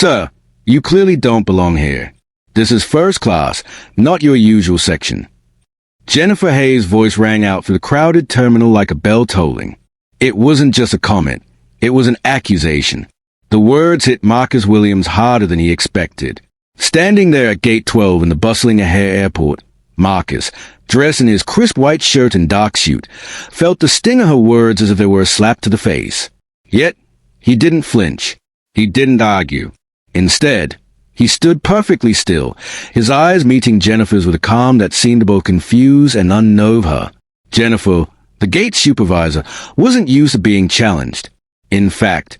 Sir, you clearly don't belong here. This is first class, not your usual section. Jennifer Hayes' voice rang out through the crowded terminal like a bell tolling. It wasn't just a comment. It was an accusation. The words hit Marcus Williams harder than he expected. Standing there at Gate 12 in the bustling O'Hare Airport, Marcus, dressed in his crisp white shirt and dark suit, felt the sting of her words as if they were a slap to the face. Yet, he didn't flinch. He didn't argue. Instead, he stood perfectly still, his eyes meeting Jennifer's with a calm that seemed to both confuse and unnerve her. Jennifer, the gate supervisor, wasn't used to being challenged. In fact,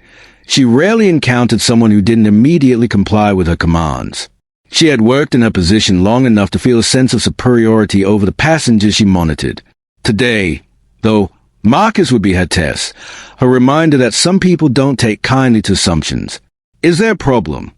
she rarely encountered someone who didn't immediately comply with her commands. She had worked in her position long enough to feel a sense of superiority over the passengers she monitored. Today, though, Marcus would be her test, her reminder that some people don't take kindly to assumptions. Is there a problem?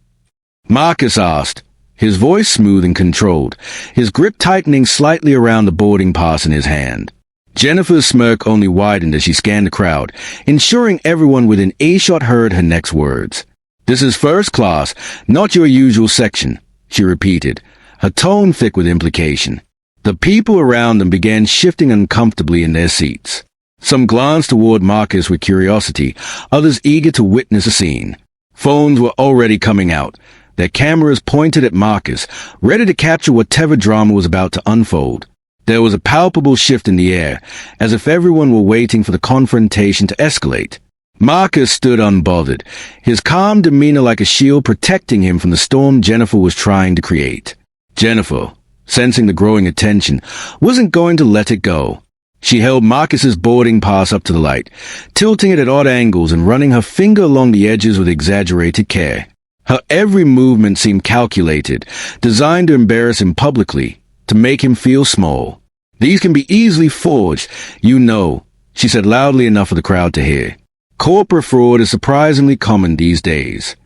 Marcus asked, his voice smooth and controlled, his grip tightening slightly around the boarding pass in his hand. Jennifer's smirk only widened as she scanned the crowd, ensuring everyone within earshot heard her next words. This is first class, not your usual section, she repeated, her tone thick with implication. The people around them began shifting uncomfortably in their seats. Some glanced toward Marcus with curiosity, others eager to witness a scene. Phones were already coming out, their cameras pointed at Marcus, ready to capture whatever drama was about to unfold. There was a palpable shift in the air, as if everyone were waiting for the confrontation to escalate. Marcus stood unbothered, his calm demeanor like a shield protecting him from the storm Jennifer was trying to create. Jennifer, sensing the growing attention, wasn't going to let it go. She held Marcus's boarding pass up to the light, tilting it at odd angles and running her finger along the edges with exaggerated care. Her every movement seemed calculated, designed to embarrass him publicly, to make him feel small. These can be easily forged, you know, she said loudly enough for the crowd to hear. Corporate fraud is surprisingly common these days.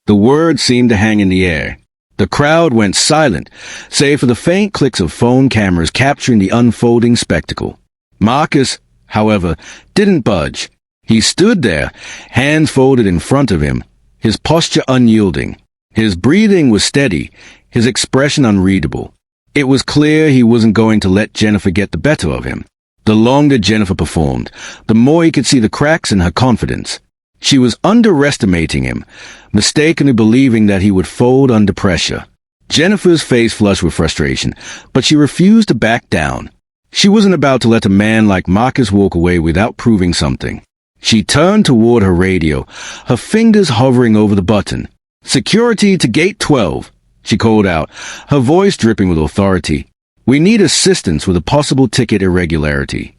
The words seemed to hang in the air. The crowd went silent, save for the faint clicks of phone cameras capturing the unfolding spectacle. Marcus, however, didn't budge. He stood there, hands folded in front of him, his posture unyielding. His breathing was steady, his expression unreadable. It was clear he wasn't going to let Jennifer get the better of him. The longer Jennifer performed, the more he could see the cracks in her confidence. She was underestimating him, mistakenly believing that he would fold under pressure. Jennifer's face flushed with frustration, but she refused to back down. She wasn't about to let a man like Marcus walk away without proving something. She turned toward her radio, her fingers hovering over the button. "Security to Gate 12, she called out, her voice dripping with authority. "We need assistance with a possible ticket irregularity."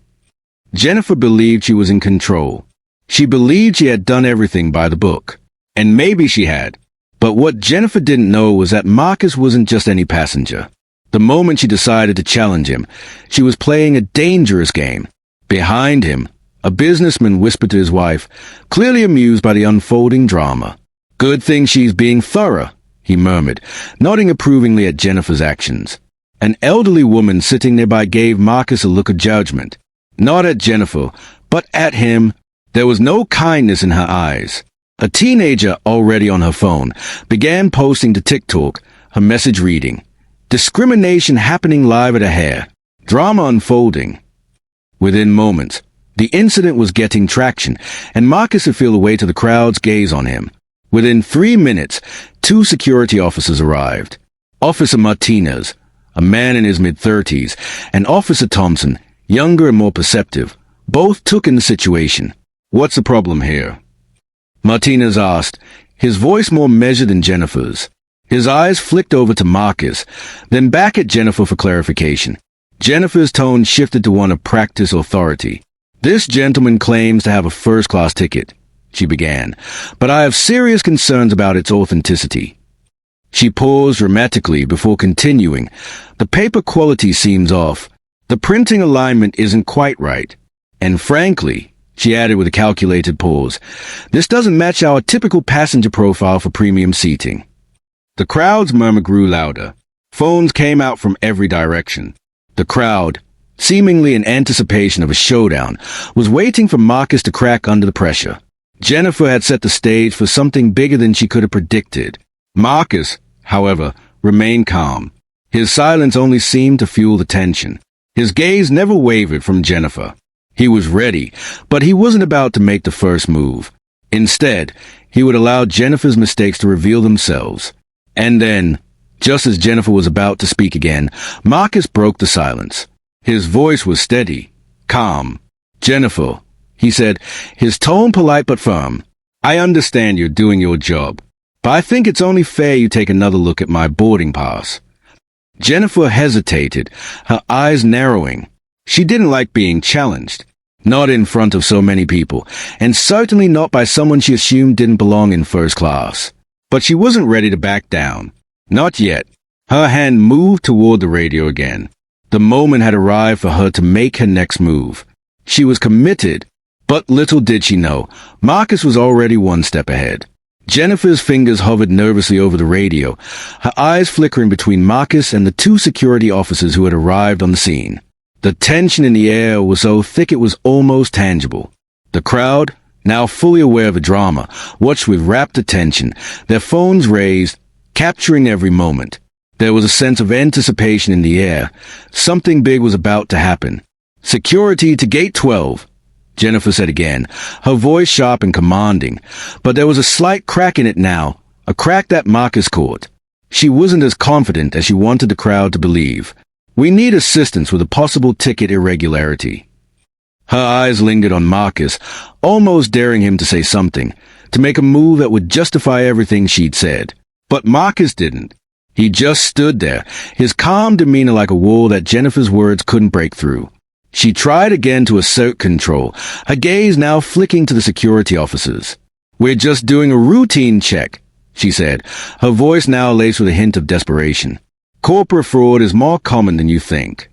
Jennifer believed she was in control. She believed she had done everything by the book. And maybe she had. But what Jennifer didn't know was that Marcus wasn't just any passenger. The moment she decided to challenge him, she was playing a dangerous game. Behind him, a businessman whispered to his wife, clearly amused by the unfolding drama. "Good thing she's being thorough," he murmured, nodding approvingly at Jennifer's actions. An elderly woman sitting nearby gave Marcus a look of judgment. Not at Jennifer, but at him. There was no kindness in her eyes. A teenager, already on her phone, began posting to TikTok, her message reading, "Discrimination happening live at O'Hare. Drama unfolding." Within moments, the incident was getting traction, and Marcus could feel the weight of the crowd's gaze on him. Within 3 minutes, 2 security officers arrived. Officer Martinez, a man in his mid-30s, and Officer Thompson, younger and more perceptive, both took in the situation. "What's the problem here?" Martinez asked, his voice more measured than Jennifer's. His eyes flicked over to Marcus, then back at Jennifer for clarification. Jennifer's tone shifted to one of practiced authority. "This gentleman claims to have a first-class ticket," she began, "but I have serious concerns about its authenticity." She paused dramatically before continuing. "The paper quality seems off. The printing alignment isn't quite right. And frankly," she added with a calculated pause, "this doesn't match our typical passenger profile for premium seating." The crowd's murmur grew louder. Phones came out from every direction. The crowd, seemingly in anticipation of a showdown, was waiting for Marcus to crack under the pressure. Jennifer had set the stage for something bigger than she could have predicted. Marcus, however, remained calm. His silence only seemed to fuel the tension. His gaze never wavered from Jennifer. He was ready, but he wasn't about to make the first move. Instead, he would allow Jennifer's mistakes to reveal themselves. And then, just as Jennifer was about to speak again, Marcus broke the silence. His voice was steady, calm. "Jennifer," he said, his tone polite but firm, "I understand you're doing your job, but I think it's only fair you take another look at my boarding pass." Jennifer hesitated, her eyes narrowing. She didn't like being challenged. Not in front of so many people, and certainly not by someone she assumed didn't belong in first class. But she wasn't ready to back down. Not yet. Her hand moved toward the radio again. The moment had arrived for her to make her next move. She was committed, but little did she know, Marcus was already one step ahead. Jennifer's fingers hovered nervously over the radio, her eyes flickering between Marcus and the two security officers who had arrived on the scene. The tension in the air was so thick it was almost tangible. The crowd, now fully aware of the drama, watched with rapt attention, their phones raised, capturing every moment. There was a sense of anticipation in the air. Something big was about to happen. "Security to Gate 12, Jennifer said again, her voice sharp and commanding, but there was a slight crack in it now, a crack that Marcus caught. She wasn't as confident as she wanted the crowd to believe. "We need assistance with a possible ticket irregularity." Her eyes lingered on Marcus, almost daring him to say something, to make a move that would justify everything she'd said. But Marcus didn't. He just stood there, his calm demeanor like a wall that Jennifer's words couldn't break through. She tried again to assert control, her gaze now flicking to the security officers. "We're just doing a routine check," she said, her voice now laced with a hint of desperation. "Corporate fraud is more common than you think."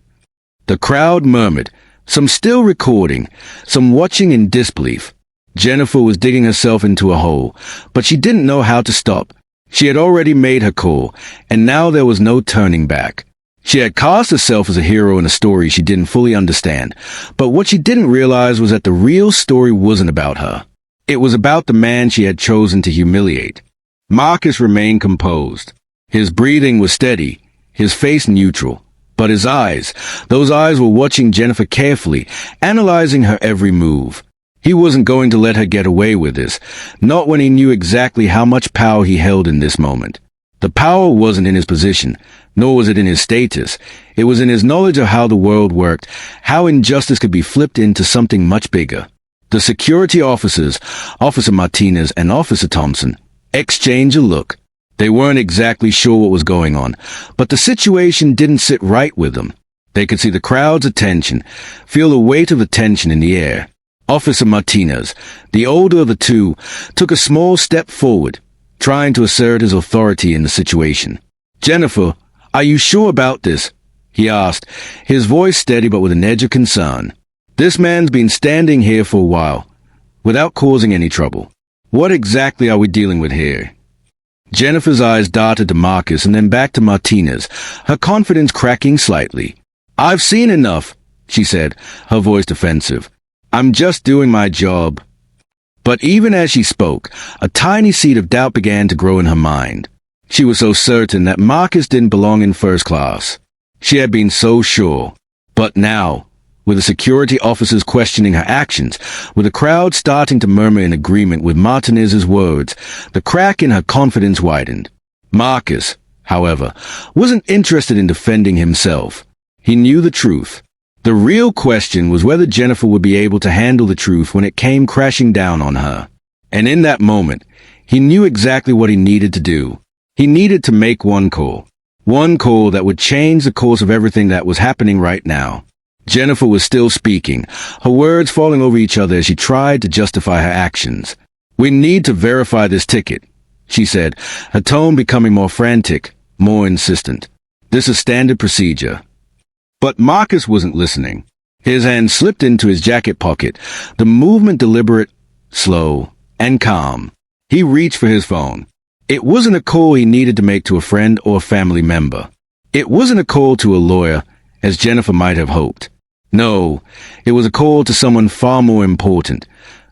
The crowd murmured, some still recording, some watching in disbelief. Jennifer was digging herself into a hole, but she didn't know how to stop. She had already made her call, and now there was no turning back. She had cast herself as a hero in a story she didn't fully understand, but what she didn't realize was that the real story wasn't about her. It was about the man she had chosen to humiliate. Marcus remained composed. His breathing was steady, his face neutral, but his eyes, those eyes were watching Jennifer carefully, analyzing her every move. He wasn't going to let her get away with this, not when he knew exactly how much power he held in this moment. The power wasn't in his position, nor was it in his status. It was in his knowledge of how the world worked, how injustice could be flipped into something much bigger. The security officers, Officer Martinez and Officer Thompson, exchanged a look. They weren't exactly sure what was going on, but the situation didn't sit right with them. They could see the crowd's attention, feel the weight of the tension in the air. Officer Martinez, the older of the two, took a small step forward, trying to assert his authority in the situation. "Jennifer, are you sure about this?" he asked, his voice steady but with an edge of concern. "This man's been standing here for a while, without causing any trouble. What exactly are we dealing with here?" Jennifer's eyes darted to Marcus and then back to Martinez, her confidence cracking slightly. "I've seen enough," she said, her voice defensive. "I'm just doing my job." But even as she spoke, a tiny seed of doubt began to grow in her mind. She was so certain that Marcus didn't belong in first class. She had been so sure. But now, with the security officers questioning her actions, with the crowd starting to murmur in agreement with Martinez's words, the crack in her confidence widened. Marcus, however, wasn't interested in defending himself. He knew the truth. The real question was whether Jennifer would be able to handle the truth when it came crashing down on her. And in that moment, he knew exactly what he needed to do. He needed to make one call that would change the course of everything that was happening right now. Jennifer was still speaking, her words falling over each other as she tried to justify her actions. "We need to verify this ticket," she said, her tone becoming more frantic, more insistent. "This is standard procedure." But Marcus wasn't listening. His hand slipped into his jacket pocket, the movement deliberate, slow, and calm. He reached for his phone. It wasn't a call he needed to make to a friend or family member. It wasn't a call to a lawyer, as Jennifer might have hoped. No, it was a call to someone far more important,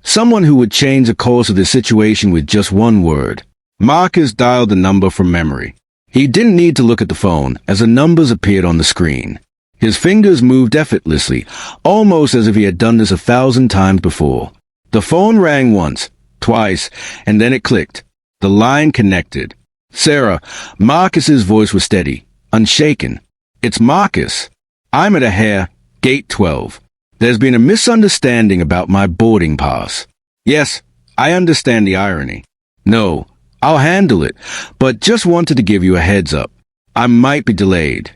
Someone who would change the course of the situation with just one word. Marcus dialed the number from memory. He didn't need to look at the phone as the numbers appeared on the screen. His fingers moved effortlessly, almost as if he had done this 1,000 times before. The phone rang once, twice, and then it clicked. The line connected. Sarah, Marcus's voice was steady, unshaken. It's Marcus. I'm at gate 12. There's been a misunderstanding about my boarding pass. Yes, I understand the irony. No, I'll handle it, but just wanted to give you a heads up. I might be delayed.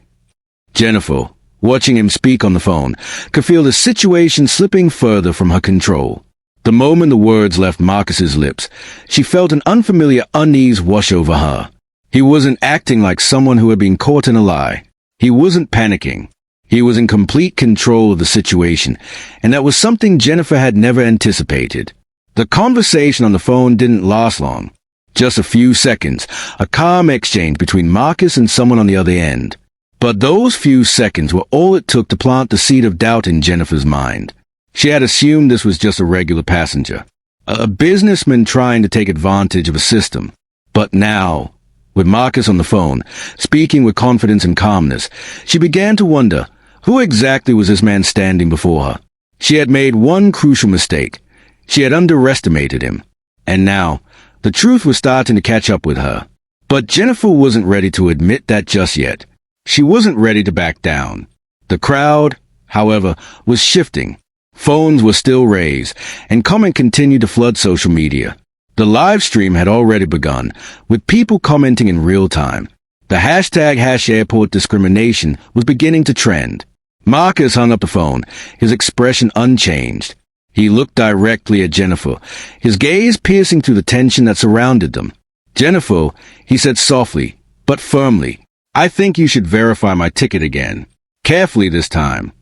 Jennifer, watching him speak on the phone, could feel the situation slipping further from her control. The moment the words left Marcus's lips, she felt an unfamiliar unease wash over her. He wasn't acting like someone who had been caught in a lie. He wasn't panicking. He was in complete control of the situation, and that was something Jennifer had never anticipated. The conversation on the phone didn't last long. Just a few seconds, a calm exchange between Marcus and someone on the other end. But those few seconds were all it took to plant the seed of doubt in Jennifer's mind. She had assumed this was just a regular passenger, a businessman trying to take advantage of a system. But now, with Marcus on the phone, speaking with confidence and calmness, she began to wonder, who exactly was this man standing before her? She had made one crucial mistake. She had underestimated him. And now, the truth was starting to catch up with her. But Jennifer wasn't ready to admit that just yet. She wasn't ready to back down. The crowd, however, was shifting. Phones were still raised, and comment continued to flood social media. The live stream had already begun, with people commenting in real time. The #airport discrimination was beginning to trend. Marcus hung up the phone, his expression unchanged. He looked directly at Jennifer, his gaze piercing through the tension that surrounded them. Jennifer, he said softly, but firmly, I think you should verify my ticket again. Carefully this time.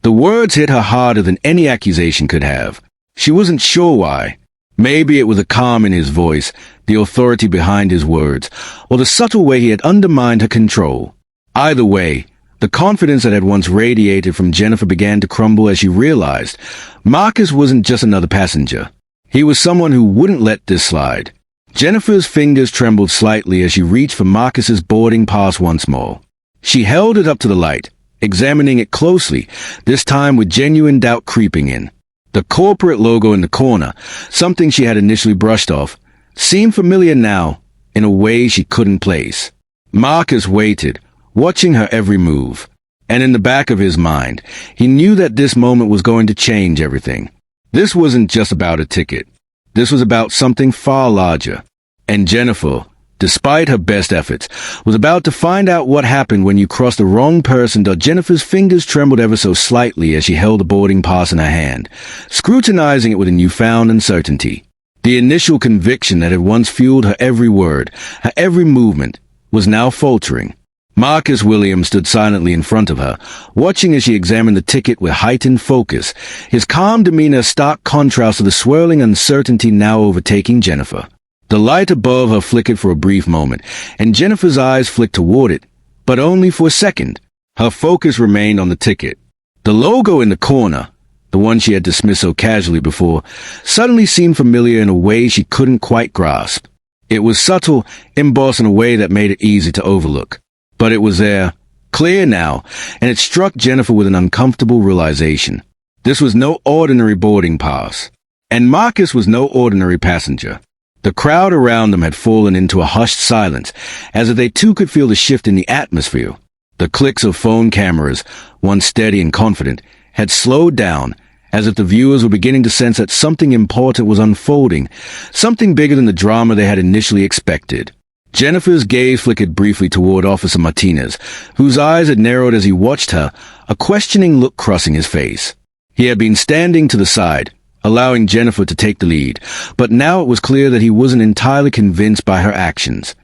The words hit her harder than any accusation could have. She wasn't sure why. Maybe it was the calm in his voice, the authority behind his words, or the subtle way he had undermined her control. Either way, the confidence that had once radiated from Jennifer began to crumble as she realized Marcus wasn't just another passenger. He was someone who wouldn't let this slide. Jennifer's fingers trembled slightly as she reached for Marcus's boarding pass once more. She held it up to the light, examining it closely, this time with genuine doubt creeping in. The corporate logo in the corner, something she had initially brushed off, seemed familiar now in a way she couldn't place. Marcus waited, watching her every move. And in the back of his mind, he knew that this moment was going to change everything. This wasn't just about a ticket. This was about something far larger. And Jennifer, despite her best efforts, was about to find out what happened when you crossed the wrong person. Jennifer's fingers trembled ever so slightly as she held the boarding pass in her hand, scrutinizing it with a newfound uncertainty. The initial conviction that had once fueled her every word, her every movement, was now faltering. Marcus Williams stood silently in front of her, watching as she examined the ticket with heightened focus, his calm demeanor a stark contrast to the swirling uncertainty now overtaking Jennifer. The light above her flickered for a brief moment, and Jennifer's eyes flicked toward it, but only for a second. Her focus remained on the ticket. The logo in the corner, the one she had dismissed so casually before, suddenly seemed familiar in a way she couldn't quite grasp. It was subtle, embossed in a way that made it easy to overlook. But it was there, clear now, and it struck Jennifer with an uncomfortable realization. This was no ordinary boarding pass. And Marcus was no ordinary passenger. The crowd around them had fallen into a hushed silence, as if they too could feel the shift in the atmosphere. The clicks of phone cameras, once steady and confident, had slowed down, as if the viewers were beginning to sense that something important was unfolding, something bigger than the drama they had initially expected. Jennifer's gaze flickered briefly toward Officer Martinez, whose eyes had narrowed as he watched her, a questioning look crossing his face. He had been standing to the side, allowing Jennifer to take the lead, but now it was clear that he wasn't entirely convinced by her actions.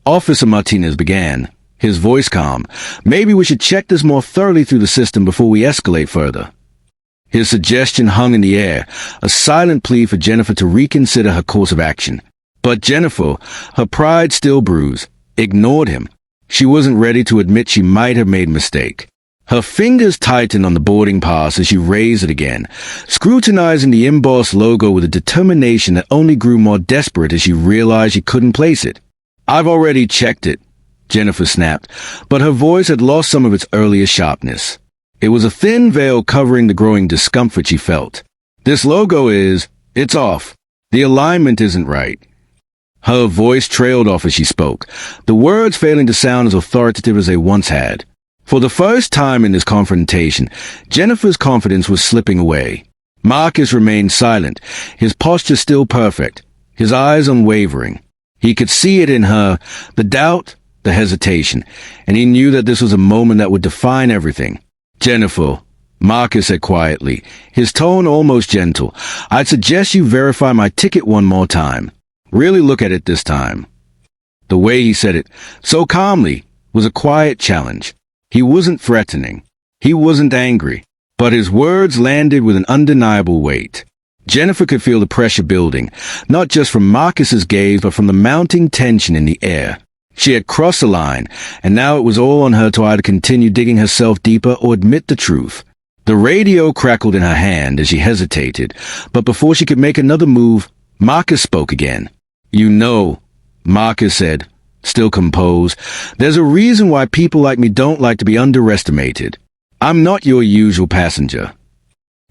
Officer Martinez began, his voice calm. Maybe we should check this more thoroughly through the system before we escalate further. His suggestion hung in the air, a silent plea for Jennifer to reconsider her course of action. But Jennifer, her pride still bruised, ignored him. She wasn't ready to admit she might have made a mistake. Her fingers tightened on the boarding pass as she raised it again, scrutinizing the embossed logo with a determination that only grew more desperate as she realized she couldn't place it. "I've already checked it," Jennifer snapped, but her voice had lost some of its earlier sharpness. It was a thin veil covering the growing discomfort she felt. "This logo it's off. The alignment isn't right." Her voice trailed off as she spoke, the words failing to sound as authoritative as they once had. For the first time in this confrontation, Jennifer's confidence was slipping away. Marcus remained silent, his posture still perfect, his eyes unwavering. He could see it in her, the doubt, the hesitation, and he knew that this was a moment that would define everything. "Jennifer," Marcus said quietly, his tone almost gentle, "I'd suggest you verify my ticket one more time. Really look at it this time." The way he said it, so calmly, was a quiet challenge. He wasn't threatening. He wasn't angry. But his words landed with an undeniable weight. Jennifer could feel the pressure building, not just from Marcus's gaze, but from the mounting tension in the air. She had crossed the line, and now it was all on her to either continue digging herself deeper or admit the truth. The radio crackled in her hand as she hesitated, but before she could make another move, Marcus spoke again. "You know," Marcus said, still composed, "there's a reason why people like me don't like to be underestimated. I'm not your usual passenger."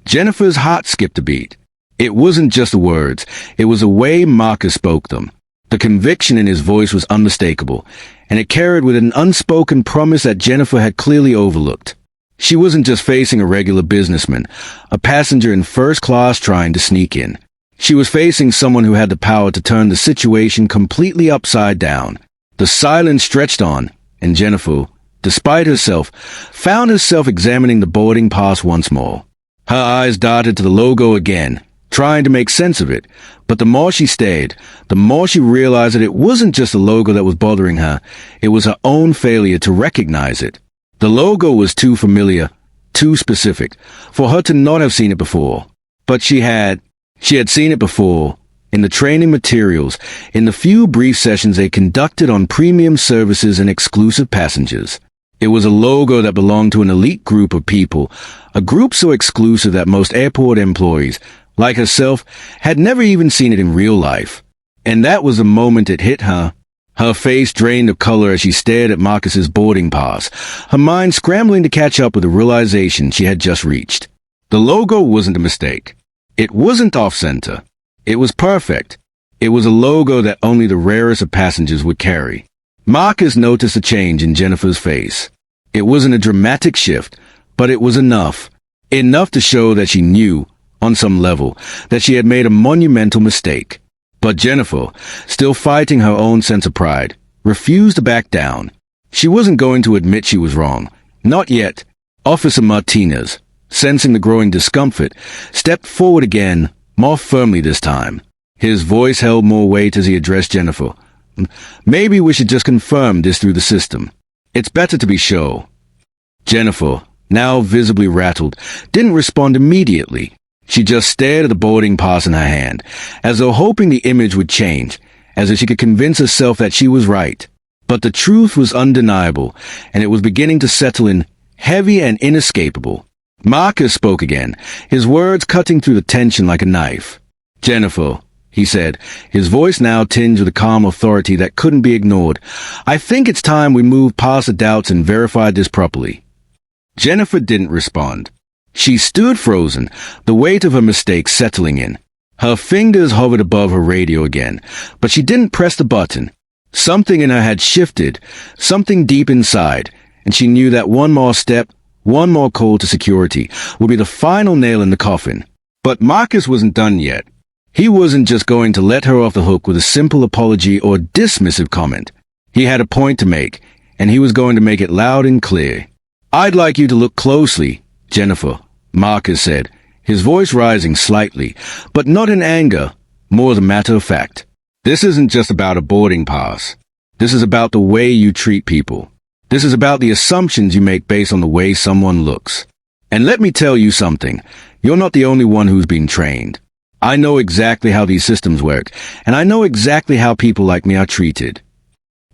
Jennifer's heart skipped a beat. It wasn't just the words, it was the way Marcus spoke them. The conviction in his voice was unmistakable, and it carried with it an unspoken promise that Jennifer had clearly overlooked. She wasn't just facing a regular businessman, a passenger in first class trying to sneak in. She was facing someone who had the power to turn the situation completely upside down. The silence stretched on, and Jennifer, despite herself, found herself examining the boarding pass once more. Her eyes darted to the logo again, trying to make sense of it, but the more she stared, the more she realized that it wasn't just the logo that was bothering her, it was her own failure to recognize it. The logo was too familiar, too specific, for her to not have seen it before. But she had seen it before, in the training materials, in the few brief sessions they conducted on premium services and exclusive passengers. It was a logo that belonged to an elite group of people, a group so exclusive that most airport employees, like herself, had never even seen it in real life. And that was the moment it hit her. Her face drained of color as she stared at Marcus's boarding pass, her mind scrambling to catch up with the realization she had just reached. The logo wasn't a mistake. It wasn't off-center. It was perfect. It was a logo that only the rarest of passengers would carry. Marcus noticed a change in Jennifer's face. It wasn't a dramatic shift, but it was enough. Enough to show that she knew, on some level, that she had made a monumental mistake. But Jennifer, still fighting her own sense of pride, refused to back down. She wasn't going to admit she was wrong. Not yet. Officer Martinez, sensing the growing discomfort, stepped forward again, more firmly this time. His voice held more weight as he addressed Jennifer. "Maybe we should just confirm this through the system. It's better to be sure." Jennifer, now visibly rattled, didn't respond immediately. She just stared at the boarding pass in her hand, as though hoping the image would change, as if she could convince herself that she was right. But the truth was undeniable, and it was beginning to settle in, heavy and inescapable. Marcus spoke again, his words cutting through the tension like a knife. "Jennifer," he said, his voice now tinged with a calm authority that couldn't be ignored, "I think it's time we moved past the doubts and verified this properly." Jennifer didn't respond. She stood frozen, the weight of her mistake settling in. Her fingers hovered above her radio again, but she didn't press the button. Something in her had shifted, something deep inside, and she knew that one more step, one more call to security, would be the final nail in the coffin. But Marcus wasn't done yet. He wasn't just going to let her off the hook with a simple apology or dismissive comment. He had a point to make, and he was going to make it loud and clear. "I'd like you to look closely, Jennifer," Marcus said, his voice rising slightly, but not in anger, more as a matter of fact. "This isn't just about a boarding pass. This is about the way you treat people. This is about the assumptions you make based on the way someone looks. And let me tell you something, you're not the only one who's been trained. I know exactly how these systems work, and I know exactly how people like me are treated."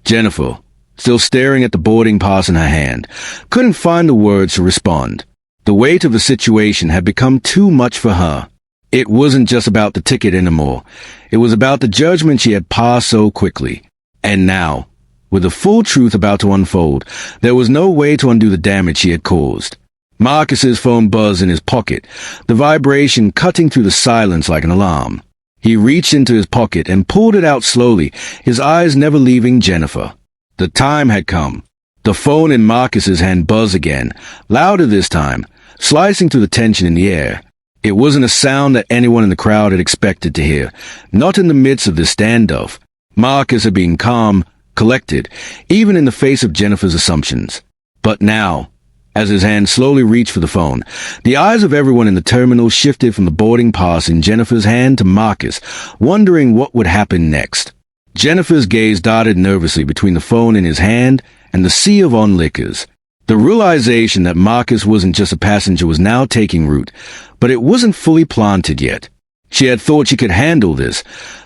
"Jennifer," still staring at the boarding pass in her hand, couldn't find the words to respond. The weight of the situation had become too much for her. It wasn't just about the ticket anymore. It was about the judgment she had passed so quickly. And now, with the full truth about to unfold, there was no way to undo the damage she had caused. Marcus's phone buzzed in his pocket, the vibration cutting through the silence like an alarm. He reached into his pocket and pulled it out slowly, his eyes never leaving Jennifer. The time had come. The phone in Marcus's hand buzzed again, louder this time, slicing through the tension in the air. It wasn't a sound that anyone in the crowd had expected to hear, not in the midst of this standoff. Marcus had been calm, collected, even in the face of Jennifer's assumptions. But now, as his hand slowly reached for the phone, the eyes of everyone in the terminal shifted from the boarding pass in Jennifer's hand to Marcus, wondering what would happen next. Jennifer's gaze darted nervously between the phone in his hand and the sea of onlookers. The realization that Marcus wasn't just a passenger was now taking root, but it wasn't fully planted yet. She had thought she could handle this,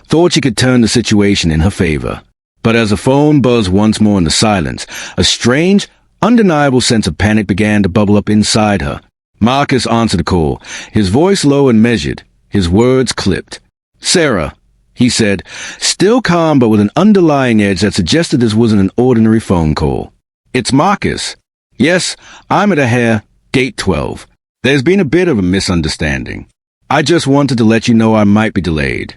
thought she could turn the situation in her favor. But as the phone buzzed once more in the silence, a strange, undeniable sense of panic began to bubble up inside her. Marcus answered the call, his voice low and measured, his words clipped. "Sarah," he said, still calm but with an underlying edge that suggested this wasn't an ordinary phone call. "It's Marcus. Yes, I'm at gate 12. There's been a bit of a misunderstanding. I just wanted to let you know I might be delayed."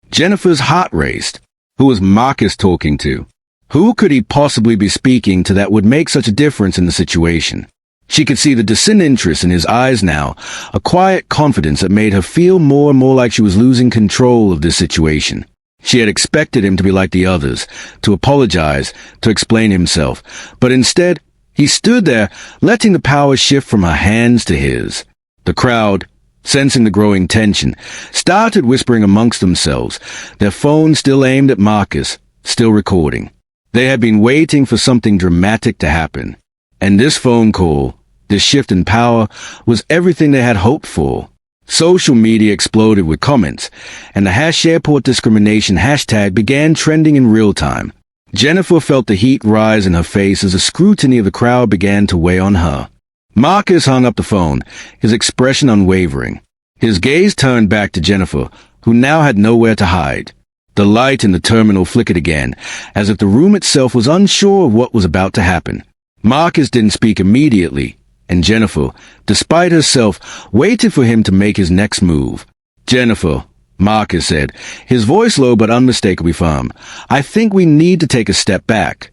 Jennifer's heart raced. Who was Marcus talking to? Who could he possibly be speaking to that would make such a difference in the situation? She could see the disinterest in his eyes now, a quiet confidence that made her feel more and more like she was losing control of this situation. She had expected him to be like the others, to apologize, to explain himself, but instead, he stood there, letting the power shift from her hands to his. The crowd, sensing the growing tension, started whispering amongst themselves, their phones still aimed at Marcus, still recording. They had been waiting for something dramatic to happen. And this phone call, this shift in power, was everything they had hoped for. Social media exploded with comments, and the #airportdiscrimination hashtag began trending in real time. Jennifer felt the heat rise in her face as the scrutiny of the crowd began to weigh on her. Marcus hung up the phone, his expression unwavering. His gaze turned back to Jennifer, who now had nowhere to hide. The light in the terminal flickered again, as if the room itself was unsure of what was about to happen. Marcus didn't speak immediately, and Jennifer, despite herself, waited for him to make his next move. "Jennifer," Marcus said, his voice low but unmistakably firm, "I think we need to take a step back."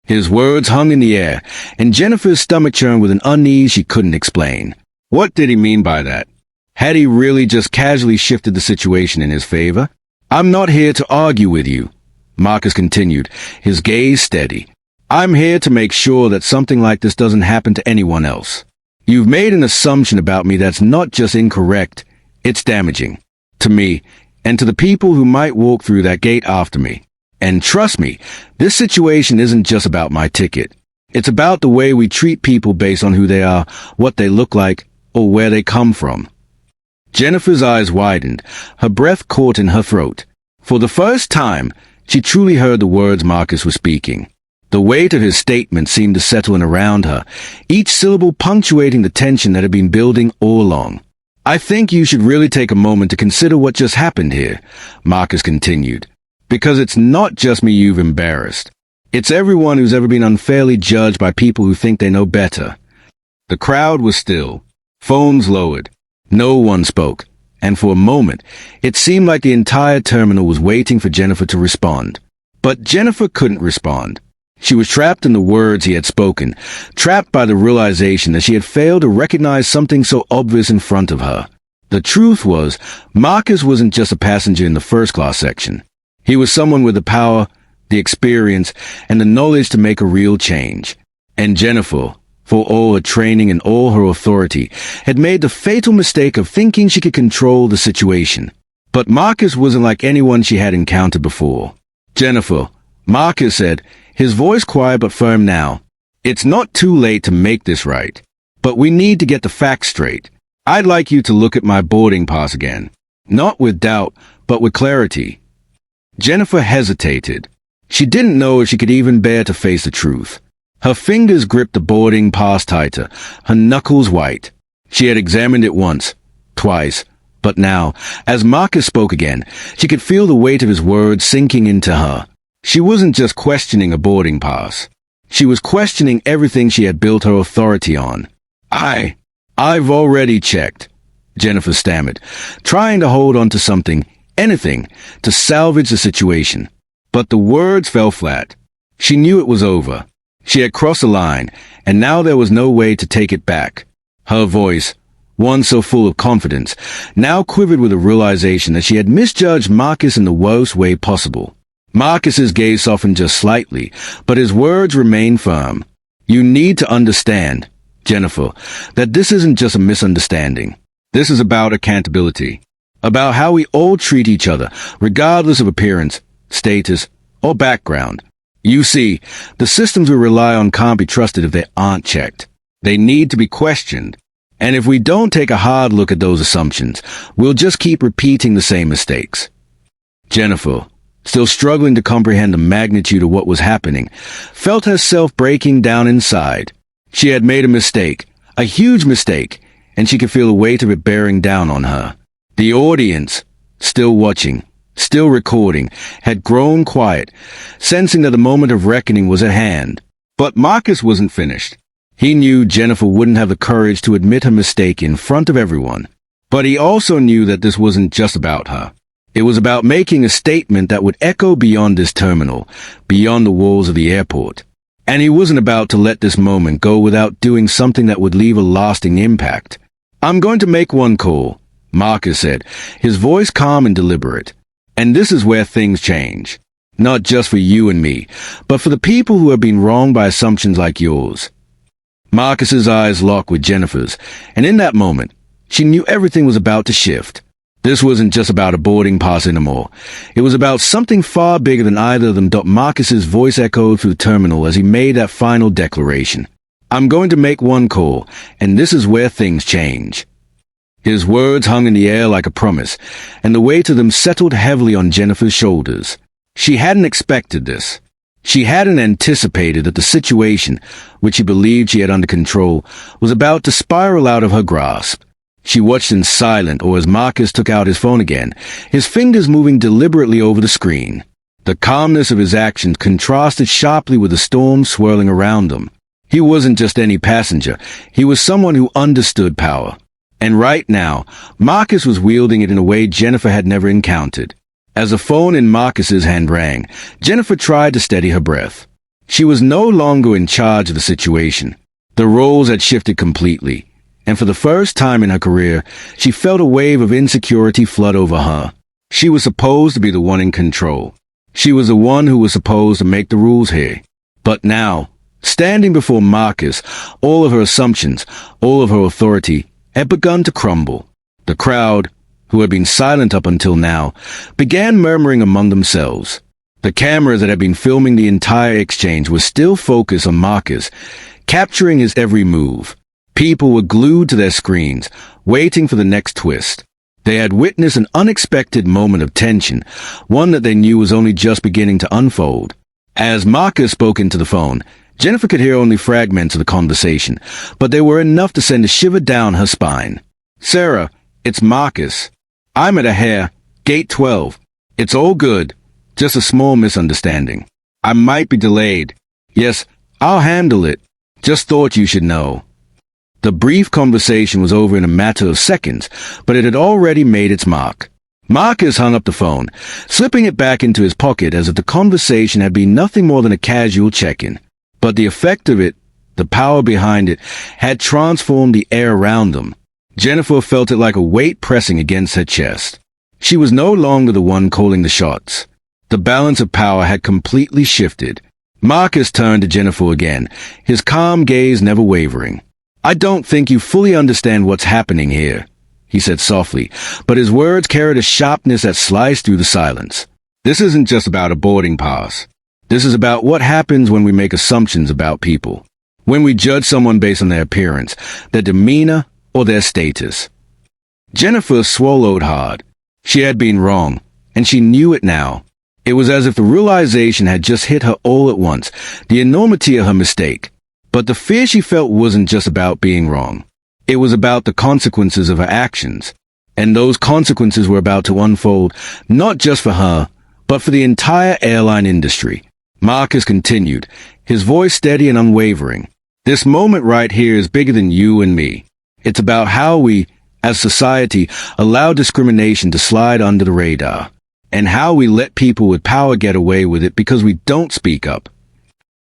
His words hung in the air, and Jennifer's stomach churned with an unease she couldn't explain. What did he mean by that? Had he really just casually shifted the situation in his favor? "I'm not here to argue with you," Marcus continued, his gaze steady. "I'm here to make sure that something like this doesn't happen to anyone else. You've made an assumption about me that's not just incorrect, it's damaging. To me, and to the people who might walk through that gate after me. And trust me, this situation isn't just about my ticket. It's about the way we treat people based on who they are, what they look like, or where they come from." Jennifer's eyes widened, her breath caught in her throat. For the first time, she truly heard the words Marcus was speaking. The weight of his statement seemed to settle in around her, each syllable punctuating the tension that had been building all along. "I think you should really take a moment to consider what just happened here," Marcus continued. "Because it's not just me you've embarrassed. It's everyone who's ever been unfairly judged by people who think they know better." The crowd was still, phones lowered. No one spoke, and for a moment, it seemed like the entire terminal was waiting for Jennifer to respond. But Jennifer couldn't respond. She was trapped in the words he had spoken, trapped by the realization that she had failed to recognize something so obvious in front of her. The truth was, Marcus wasn't just a passenger in the first-class section. He was someone with the power, the experience, and the knowledge to make a real change. And Jennifer, for all her training and all her authority, had made the fatal mistake of thinking she could control the situation. But Marcus wasn't like anyone she had encountered before. "Jennifer," Marcus said, his voice quiet but firm now, "it's not too late to make this right. But we need to get the facts straight. I'd like you to look at my boarding pass again. Not with doubt, but with clarity." Jennifer hesitated. She didn't know if she could even bear to face the truth. Her fingers gripped the boarding pass tighter, her knuckles white. She had examined it once, twice, but now, as Marcus spoke again, she could feel the weight of his words sinking into her. She wasn't just questioning a boarding pass. She was questioning everything she had built her authority on. I've already checked, Jennifer stammered, trying to hold on to something, anything, to salvage the situation. But the words fell flat. She knew it was over. She had crossed the line, and now there was no way to take it back. Her voice, one so full of confidence, now quivered with a realization that she had misjudged Marcus in the worst way possible. Marcus's gaze softened just slightly, but his words remained firm. You need to understand, Jennifer, that this isn't just a misunderstanding. This is about accountability. About how we all treat each other, regardless of appearance, status, or background. You see, the systems we rely on can't be trusted if they aren't checked. They need to be questioned. And if we don't take a hard look at those assumptions, we'll just keep repeating the same mistakes. Jennifer, still struggling to comprehend the magnitude of what was happening, felt herself breaking down inside. She had made a mistake, a huge mistake, and she could feel the weight of it bearing down on her. The audience, still watching, still recording, had grown quiet, sensing that the moment of reckoning was at hand. But Marcus wasn't finished. He knew Jennifer wouldn't have the courage to admit her mistake in front of everyone. But he also knew that this wasn't just about her. It was about making a statement that would echo beyond this terminal, beyond the walls of the airport. And he wasn't about to let this moment go without doing something that would leave a lasting impact. I'm going to make one call, Marcus said, his voice calm and deliberate. And this is where things change. Not just for you and me, but for the people who have been wronged by assumptions like yours. Marcus's eyes locked with Jennifer's, and in that moment, she knew everything was about to shift. This wasn't just about a boarding pass anymore. It was about something far bigger than either of them. Marcus's voice echoed through the terminal as he made that final declaration. I'm going to make one call, and this is where things change. His words hung in the air like a promise, and the weight of them settled heavily on Jennifer's shoulders. She hadn't expected this. She hadn't anticipated that the situation, which she believed she had under control, was about to spiral out of her grasp. She watched in silence, or as Marcus took out his phone again, his fingers moving deliberately over the screen. The calmness of his actions contrasted sharply with the storm swirling around them. He wasn't just any passenger. He was someone who understood power. And right now, Marcus was wielding it in a way Jennifer had never encountered. As the phone in Marcus's hand rang, Jennifer tried to steady her breath. She was no longer in charge of the situation. The roles had shifted completely, and for the first time in her career, she felt a wave of insecurity flood over her. She was supposed to be the one in control. She was the one who was supposed to make the rules here. But now, standing before Marcus, all of her assumptions, all of her authority, had begun to crumble. The crowd, who had been silent up until now, began murmuring among themselves. The cameras that had been filming the entire exchange were still focused on Marcus, capturing his every move. People were glued to their screens, waiting for the next twist. They had witnessed an unexpected moment of tension, one that they knew was only just beginning to unfold. As Marcus spoke into the phone, Jennifer could hear only fragments of the conversation, but they were enough to send a shiver down her spine. Sarah, it's Marcus. I'm at gate 12. It's all good. Just a small misunderstanding. I might be delayed. Yes, I'll handle it. Just thought you should know. The brief conversation was over in a matter of seconds, but it had already made its mark. Marcus hung up the phone, slipping it back into his pocket as if the conversation had been nothing more than a casual check-in. But the effect of it, the power behind it, had transformed the air around them. Jennifer felt it like a weight pressing against her chest. She was no longer the one calling the shots. The balance of power had completely shifted. Marcus turned to Jennifer again, his calm gaze never wavering. I don't think you fully understand what's happening here, he said softly, but his words carried a sharpness that sliced through the silence. This isn't just about a boarding pass. This is about what happens when we make assumptions about people. When we judge someone based on their appearance, their demeanor, or their status. Jennifer swallowed hard. She had been wrong, and she knew it now. It was as if the realization had just hit her all at once, the enormity of her mistake. But the fear she felt wasn't just about being wrong. It was about the consequences of her actions. And those consequences were about to unfold, not just for her, but for the entire airline industry. Marcus continued, his voice steady and unwavering. This moment right here is bigger than you and me. It's about how we, as society, allow discrimination to slide under the radar, and how we let people with power get away with it because we don't speak up.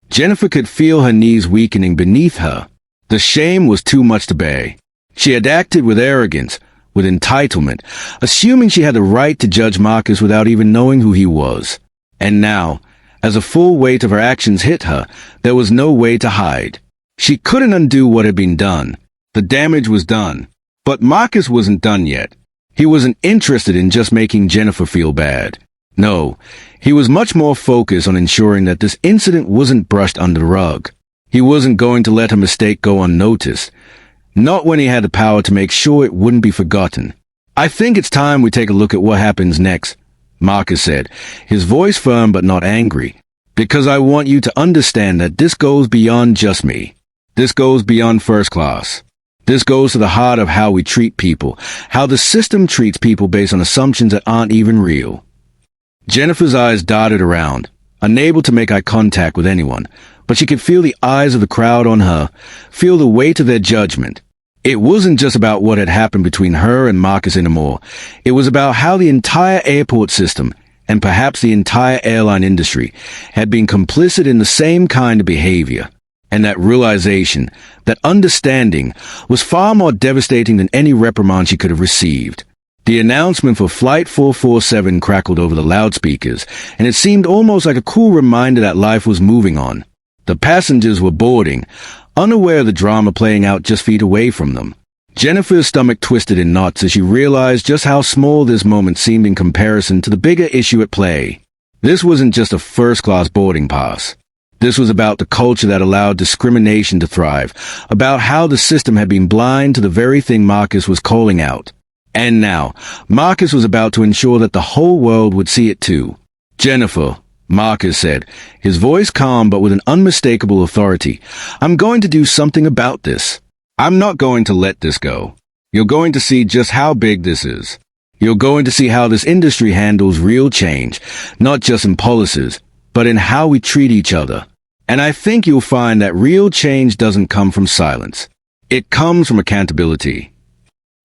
Jennifer could feel her knees weakening beneath her. The shame was too much to bear. She had acted with arrogance, with entitlement, assuming she had the right to judge Marcus without even knowing who he was. And now, as the full weight of her actions hit her, there was no way to hide. She couldn't undo what had been done. The damage was done. But Marcus wasn't done yet. He wasn't interested in just making Jennifer feel bad. No, he was much more focused on ensuring that this incident wasn't brushed under the rug. He wasn't going to let her mistake go unnoticed. Not when he had the power to make sure it wouldn't be forgotten. I think it's time we take a look at what happens next, Marcus said, his voice firm but not angry. Because I want you to understand that this goes beyond just me. This goes beyond first class. This goes to the heart of how we treat people, how the system treats people based on assumptions that aren't even real. Jennifer's eyes darted around, unable to make eye contact with anyone, but she could feel the eyes of the crowd on her, feel the weight of their judgment. It wasn't just about what had happened between her and Marcus anymore. It was about how the entire airport system, and perhaps the entire airline industry, had been complicit in the same kind of behavior. And that realization, that understanding, was far more devastating than any reprimand she could have received. The announcement for Flight 447 crackled over the loudspeakers, and it seemed almost like a cool reminder that life was moving on. The passengers were boarding, unaware of the drama playing out just feet away from them. Jennifer's stomach twisted in knots as she realized just how small this moment seemed in comparison to the bigger issue at play. This wasn't just a first-class boarding pass. This was about the culture that allowed discrimination to thrive, about how the system had been blind to the very thing Marcus was calling out. And now, Marcus was about to ensure that the whole world would see it too. Jennifer, Marcus said, his voice calm but with an unmistakable authority, I'm going to do something about this. I'm not going to let this go. You're going to see just how big this is. You're going to see how this industry handles real change, not just in policies, but in how we treat each other. And I think you'll find that real change doesn't come from silence. It comes from accountability.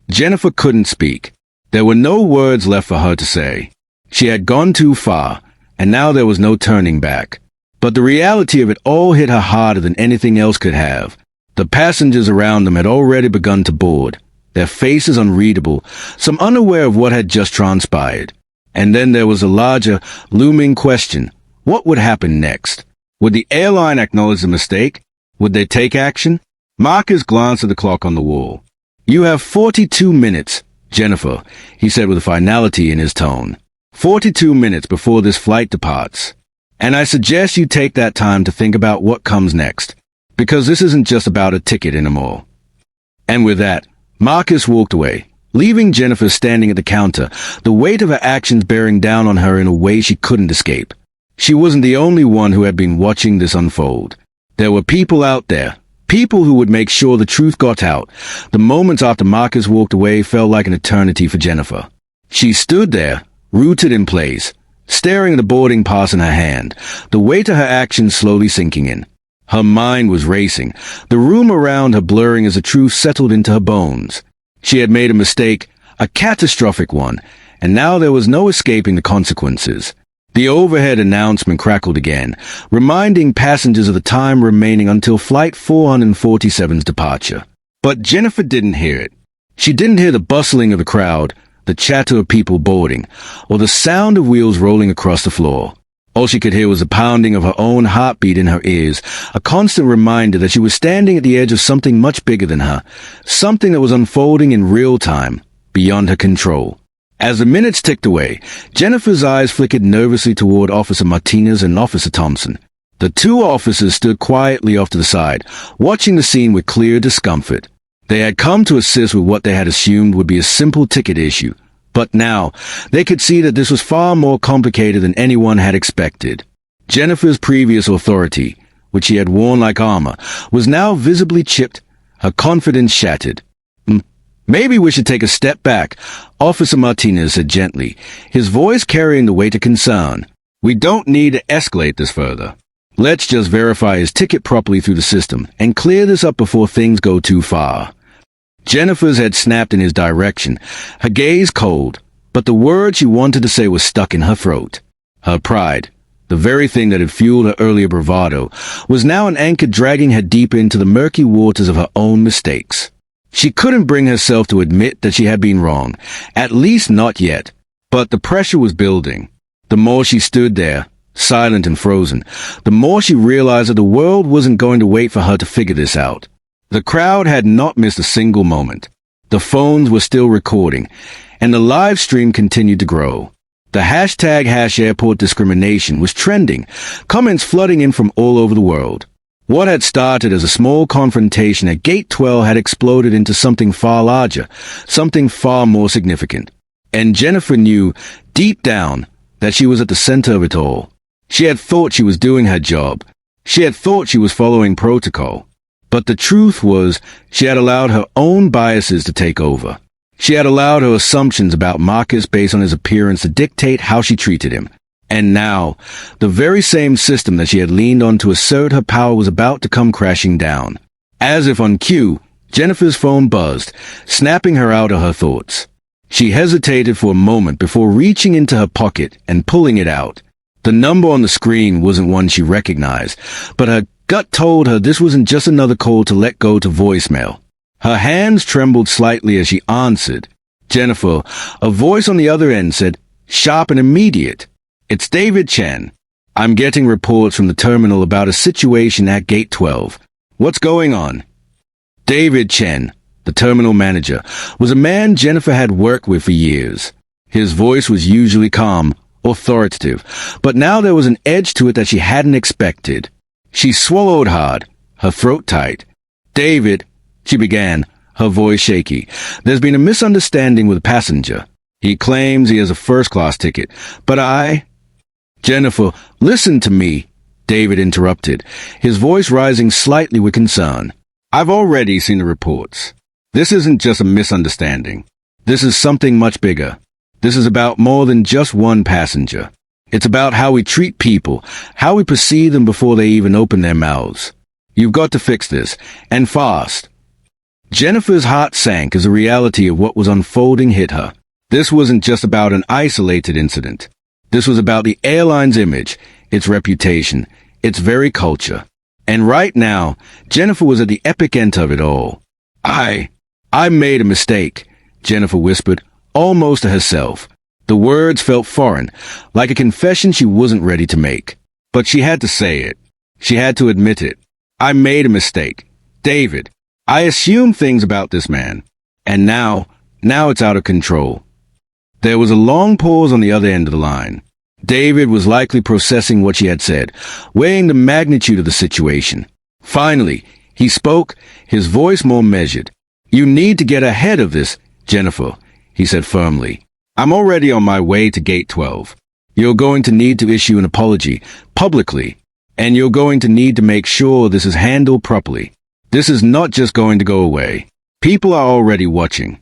Jennifer couldn't speak. There were no words left for her to say. She had gone too far, and now there was no turning back. But the reality of it all hit her harder than anything else could have. The passengers around them had already begun to board, their faces unreadable, some unaware of what had just transpired. And then there was a larger, looming question. What would happen next? Would the airline acknowledge the mistake? Would they take action? Marcus glanced at the clock on the wall. You have 42 minutes, Jennifer, he said with a finality in his tone. 42 minutes before this flight departs. And I suggest you take that time to think about what comes next. Because this isn't just about a ticket anymore. And with that, Marcus walked away, leaving Jennifer standing at the counter, the weight of her actions bearing down on her in a way she couldn't escape. She wasn't the only one who had been watching this unfold. There were people out there, people who would make sure the truth got out. The moments after Marcus walked away felt like an eternity for Jennifer. She stood there, rooted in place, staring at the boarding pass in her hand, the weight of her actions slowly sinking in. Her mind was racing, the room around her blurring as the truth settled into her bones. She had made a mistake, a catastrophic one, and now there was no escaping the consequences. The overhead announcement crackled again, reminding passengers of the time remaining until Flight 447's departure. But Jennifer didn't hear it. She didn't hear the bustling of the crowd, the chatter of people boarding, or the sound of wheels rolling across the floor. All she could hear was the pounding of her own heartbeat in her ears, a constant reminder that she was standing at the edge of something much bigger than her, something that was unfolding in real time, beyond her control. As the minutes ticked away, Jennifer's eyes flickered nervously toward Officer Martinez and Officer Thompson. The two officers stood quietly off to the side, watching the scene with clear discomfort. They had come to assist with what they had assumed would be a simple ticket issue, But now, they could see that this was far more complicated than anyone had expected. Jennifer's previous authority, which she had worn like armor, was now visibly chipped, her confidence shattered. Maybe we should take a step back, Officer Martinez said gently, his voice carrying the weight of concern. We don't need to escalate this further. Let's just verify his ticket properly through the system and clear this up before things go too far. Jennifer's head snapped in his direction, her gaze cold, but the word she wanted to say was stuck in her throat. Her pride, the very thing that had fueled her earlier bravado, was now an anchor dragging her deeper into the murky waters of her own mistakes. She couldn't bring herself to admit that she had been wrong, at least not yet, but the pressure was building. The more she stood there, silent and frozen, the more she realized that the world wasn't going to wait for her to figure this out. The crowd had not missed a single moment. The phones were still recording, and the live stream continued to grow. The hashtag #AirportDiscrimination was trending, comments flooding in from all over the world. What had started as a small confrontation at Gate 12 had exploded into something far larger, something far more significant. And Jennifer knew, deep down, that she was at the center of it all. She had thought she was doing her job. She had thought she was following protocol. But the truth was, she had allowed her own biases to take over. She had allowed her assumptions about Marcus based on his appearance to dictate how she treated him. And now, the very same system that she had leaned on to assert her power was about to come crashing down. As if on cue, Jennifer's phone buzzed, snapping her out of her thoughts. She hesitated for a moment before reaching into her pocket and pulling it out. The number on the screen wasn't one she recognized, but her gut told her this wasn't just another call to let go to voicemail. Her hands trembled slightly as she answered. Jennifer, a voice on the other end said, sharp and immediate. It's David Chen. I'm getting reports from the terminal about a situation at Gate 12. What's going on? David Chen, the terminal manager, was a man Jennifer had worked with for years. His voice was usually calm, authoritative, but now there was an edge to it that she hadn't expected. She swallowed hard, her throat tight. David, she began, her voice shaky. There's been a misunderstanding with a passenger. He claims he has a first-class ticket, but Jennifer, listen to me, David interrupted, his voice rising slightly with concern. I've already seen the reports. This isn't just a misunderstanding. This is something much bigger. This is about more than just one passenger. It's about how we treat people, how we perceive them before they even open their mouths. You've got to fix this, and fast. Jennifer's heart sank as the reality of what was unfolding hit her. This wasn't just about an isolated incident. This was about the airline's image, its reputation, its very culture. And right now, Jennifer was at the epicenter of it all. I made a mistake, Jennifer whispered, almost to herself. The words felt foreign, like a confession she wasn't ready to make. But she had to say it. She had to admit it. I made a mistake. David, I assumed things about this man. And now it's out of control. There was a long pause on the other end of the line. David was likely processing what she had said, weighing the magnitude of the situation. Finally, he spoke, his voice more measured. You need to get ahead of this, Jennifer, he said firmly. I'm already on my way to Gate 12. You're going to need to issue an apology, publicly, and you're going to need to make sure this is handled properly. This is not just going to go away. People are already watching.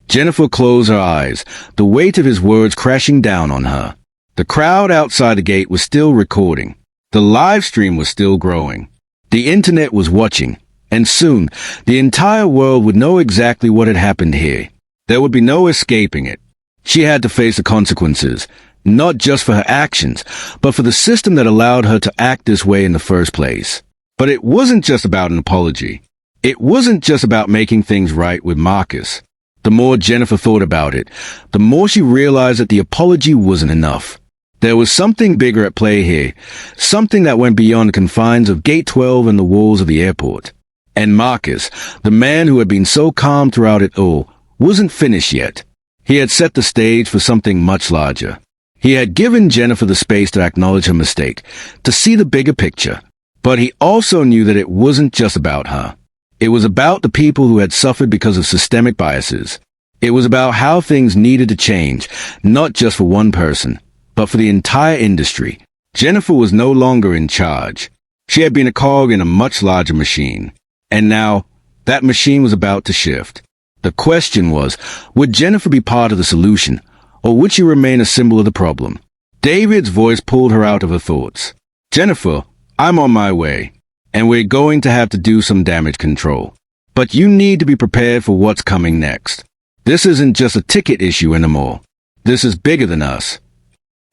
Jennifer closed her eyes, the weight of his words crashing down on her. The crowd outside the gate was still recording. The live stream was still growing. The internet was watching, and soon, the entire world would know exactly what had happened here. There would be no escaping it. She had to face the consequences, not just for her actions, but for the system that allowed her to act this way in the first place. But it wasn't just about an apology. It wasn't just about making things right with Marcus. The more Jennifer thought about it, the more she realized that the apology wasn't enough. There was something bigger at play here, something that went beyond the confines of Gate 12 and the walls of the airport. And Marcus, the man who had been so calm throughout it all, wasn't finished yet. He had set the stage for something much larger. He had given Jennifer the space to acknowledge her mistake, to see the bigger picture. But he also knew that it wasn't just about her. It was about the people who had suffered because of systemic biases. It was about how things needed to change, not just for one person, but for the entire industry. Jennifer was no longer in charge. She had been a cog in a much larger machine. And now, that machine was about to shift. The question was, would Jennifer be part of the solution, or would she remain a symbol of the problem? David's voice pulled her out of her thoughts. Jennifer, I'm on my way, and we're going to have to do some damage control. But you need to be prepared for what's coming next. This isn't just a ticket issue anymore. This is bigger than us.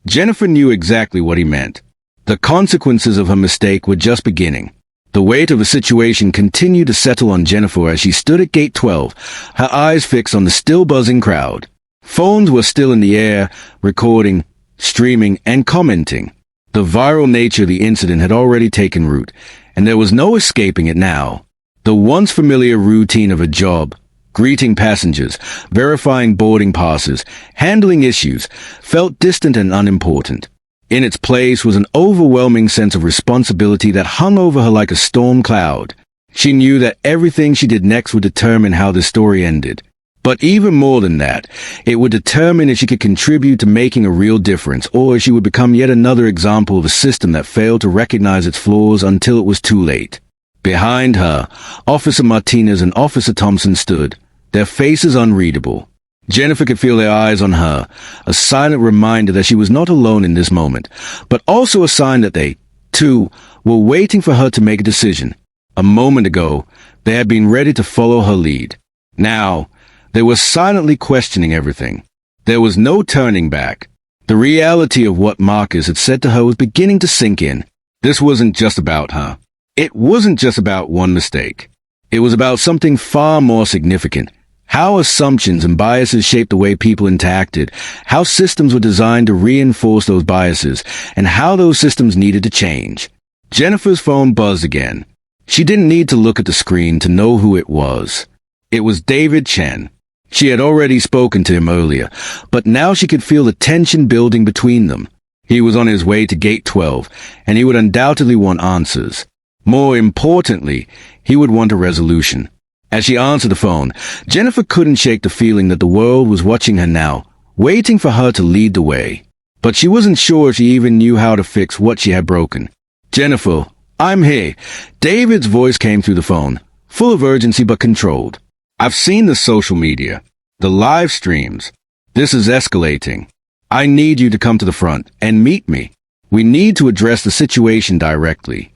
Jennifer knew exactly what he meant. The consequences of her mistake were just beginning. The weight of the situation continued to settle on Jennifer as she stood at gate 12, her eyes fixed on the still buzzing crowd. Phones were still in the air, recording, streaming, and commenting. The viral nature of the incident had already taken root, and there was no escaping it now. The once familiar routine of a job, greeting passengers, verifying boarding passes, handling issues, felt distant and unimportant. In its place was an overwhelming sense of responsibility that hung over her like a storm cloud. She knew that everything she did next would determine how the story ended. But even more than that, it would determine if she could contribute to making a real difference, or if she would become yet another example of a system that failed to recognize its flaws until it was too late. Behind her, Officer Martinez and Officer Thompson stood, their faces unreadable. Jennifer could feel their eyes on her, a silent reminder that she was not alone in this moment, but also a sign that they, too, were waiting for her to make a decision. A moment ago, they had been ready to follow her lead. Now, they were silently questioning everything. There was no turning back. The reality of what Marcus had said to her was beginning to sink in. This wasn't just about her. It wasn't just about one mistake. It was about something far more significant. How assumptions and biases shaped the way people interacted, how systems were designed to reinforce those biases, and how those systems needed to change. Jennifer's phone buzzed again. She didn't need to look at the screen to know who it was. It was David Chen. She had already spoken to him earlier, but now she could feel the tension building between them. He was on his way to Gate 12, and he would undoubtedly want answers. More importantly, he would want a resolution. As she answered the phone, Jennifer couldn't shake the feeling that the world was watching her now, waiting for her to lead the way. But she wasn't sure if she even knew how to fix what she had broken. Jennifer, I'm here. David's voice came through the phone, full of urgency but controlled. I've seen the social media, the live streams. This is escalating. I need you to come to the front and meet me. We need to address the situation directly.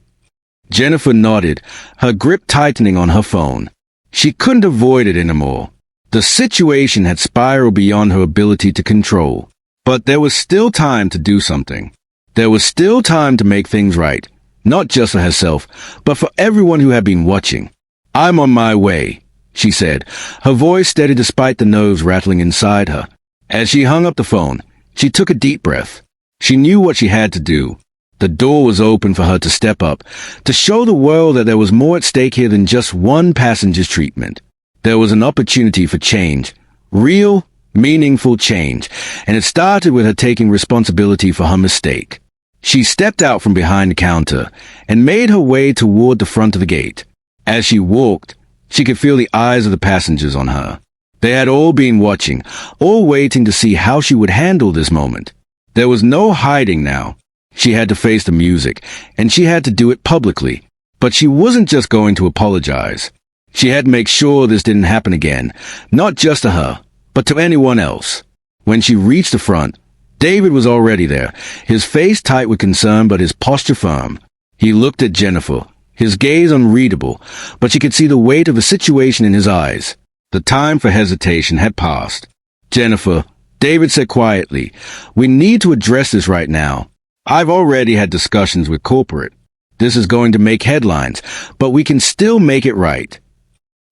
Jennifer nodded, her grip tightening on her phone. She couldn't avoid it anymore. The situation had spiraled beyond her ability to control. But there was still time to do something. There was still time to make things right, not just for herself, but for everyone who had been watching. I'm on my way, she said, her voice steady despite the nerves rattling inside her. As she hung up the phone, she took a deep breath. She knew what she had to do. The door was open for her to step up, to show the world that there was more at stake here than just one passenger's treatment. There was an opportunity for change, real, meaningful change, and it started with her taking responsibility for her mistake. She stepped out from behind the counter and made her way toward the front of the gate. As she walked, she could feel the eyes of the passengers on her. They had all been watching, all waiting to see how she would handle this moment. There was no hiding now. She had to face the music, and she had to do it publicly. But she wasn't just going to apologize. She had to make sure this didn't happen again, not just to her, but to anyone else. When she reached the front, David was already there, his face tight with concern but his posture firm. He looked at Jennifer, his gaze unreadable, but she could see the weight of the situation in his eyes. The time for hesitation had passed. Jennifer, David said quietly, we need to address this right now. I've already had discussions with corporate. This is going to make headlines, but we can still make it right.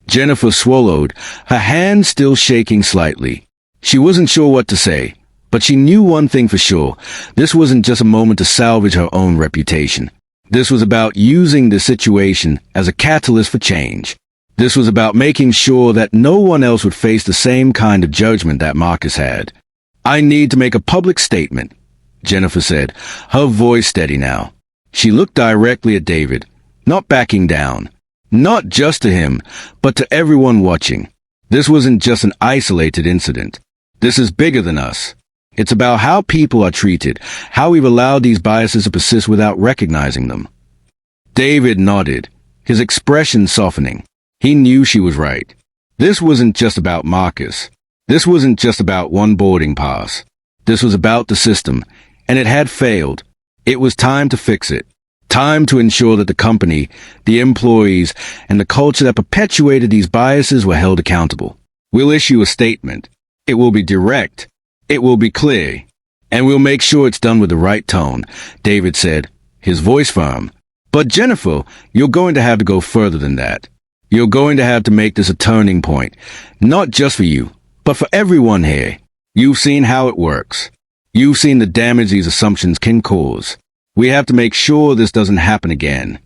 Jennifer swallowed, her hand still shaking slightly. She wasn't sure what to say, but she knew one thing for sure. This wasn't just a moment to salvage her own reputation. This was about using the situation as a catalyst for change. This was about making sure that no one else would face the same kind of judgment that Marcus had. I need to make a public statement, Jennifer said, her voice steady now. She looked directly at David, not backing down. Not just to him, but to everyone watching. This wasn't just an isolated incident. This is bigger than us. It's about how people are treated, how we've allowed these biases to persist without recognizing them. David nodded, his expression softening. He knew she was right. This wasn't just about Marcus. This wasn't just about one boarding pass. This was about the system, and it had failed. It was time to fix it. Time to ensure that the company, the employees, and the culture that perpetuated these biases were held accountable. We'll issue a statement. It will be direct. It will be clear. And we'll make sure it's done with the right tone, David said, his voice firm. But Jennifer, you're going to have to go further than that. You're going to have to make this a turning point, not just for you, but for everyone here. You've seen how it works. You've seen the damage these assumptions can cause. We have to make sure this doesn't happen again.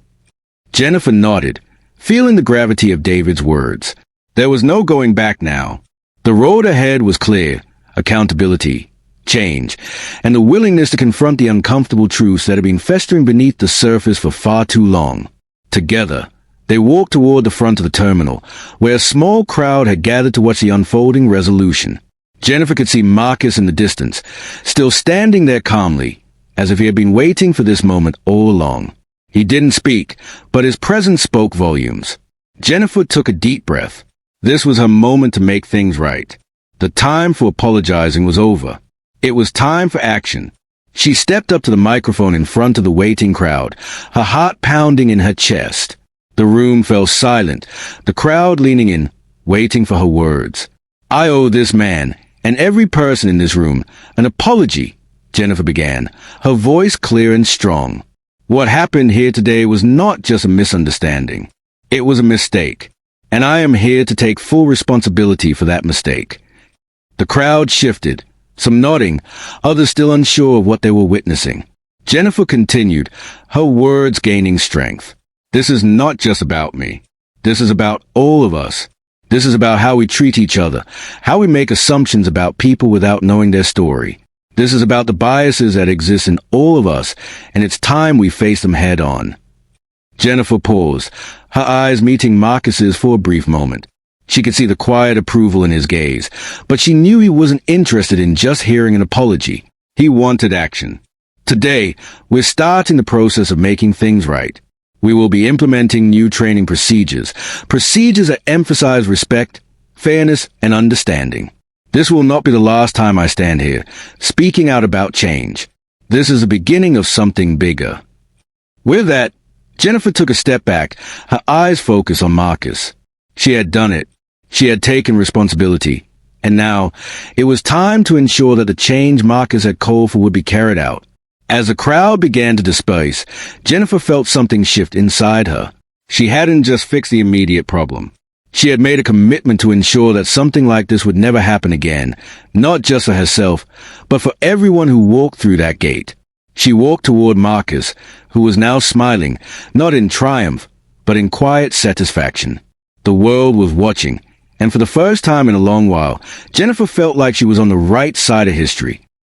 Jennifer nodded, feeling the gravity of David's words. There was no going back now. The road ahead was clear: accountability, change, and the willingness to confront the uncomfortable truths that had been festering beneath the surface for far too long. Together, they walked toward the front of the terminal, where a small crowd had gathered to watch the unfolding resolution. Jennifer could see Marcus in the distance, still standing there calmly, as if he had been waiting for this moment all along. He didn't speak, but his presence spoke volumes. Jennifer took a deep breath. This was her moment to make things right. The time for apologizing was over. It was time for action. She stepped up to the microphone in front of the waiting crowd, her heart pounding in her chest. The room fell silent, the crowd leaning in, waiting for her words. I owe this man, and every person in this room, an apology, Jennifer began, her voice clear and strong. What happened here today was not just a misunderstanding. It was a mistake, and I am here to take full responsibility for that mistake. The crowd shifted, some nodding, others still unsure of what they were witnessing. Jennifer continued, her words gaining strength. This is not just about me. This is about all of us. This is about how we treat each other, how we make assumptions about people without knowing their story. This is about the biases that exist in all of us, and it's time we face them head on. Jennifer paused, her eyes meeting Marcus's for a brief moment. She could see the quiet approval in his gaze, but she knew he wasn't interested in just hearing an apology. He wanted action. Today, we're starting the process of making things right. We will be implementing new training procedures that emphasize respect, fairness, and understanding. This will not be the last time I stand here, speaking out about change. This is the beginning of something bigger. With that, Jennifer took a step back, her eyes focused on Marcus. She had done it. She had taken responsibility. And now, it was time to ensure that the change Marcus had called for would be carried out. As the crowd began to disperse, Jennifer felt something shift inside her. She hadn't just fixed the immediate problem. She had made a commitment to ensure that something like this would never happen again, not just for herself, but for everyone who walked through that gate. She walked toward Marcus, who was now smiling, not in triumph, but in quiet satisfaction. The world was watching, and for the first time in a long while, Jennifer felt like she was on the right side of history.